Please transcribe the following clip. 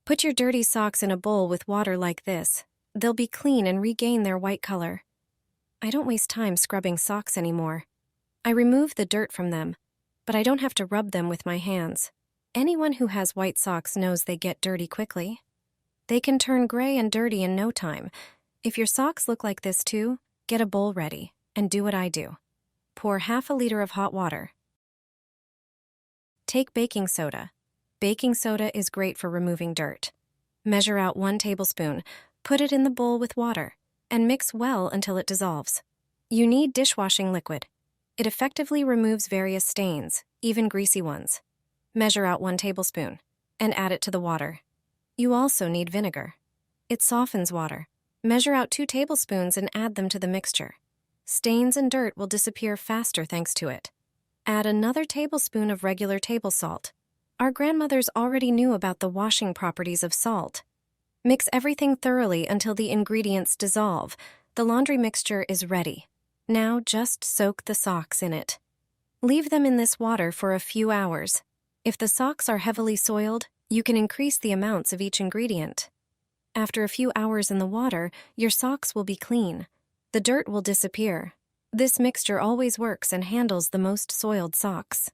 Put your dirty socks in a bowl with water like this. They'll be clean and regain their white color. I don't waste time scrubbing socks anymore. I remove the dirt from them, but I don't have to rub them with my hands. Anyone who has white socks knows they get dirty quickly. They can turn gray and dirty in no time. If your socks look like this too, get a bowl ready and do what I do. Pour half a liter of hot water. Take baking soda. Baking soda is great for removing dirt. Measure out 1 tablespoon, put it in the bowl with water, and mix well until it dissolves. You need dishwashing liquid. It effectively removes various stains, even greasy ones. Measure out 1 tablespoon, and add it to the water. You also need vinegar. It softens water. Measure out 2 tablespoons and add them to the mixture. Stains and dirt will disappear faster thanks to it. Add another tablespoon of regular table salt. Our grandmothers already knew about the washing properties of salt. Mix everything thoroughly until the ingredients dissolve. The laundry mixture is ready. Now just soak the socks in it. Leave them in this water for a few hours. If the socks are heavily soiled, you can increase the amounts of each ingredient. After a few hours in the water, your socks will be clean. The dirt will disappear. This mixture always works and handles the most soiled socks.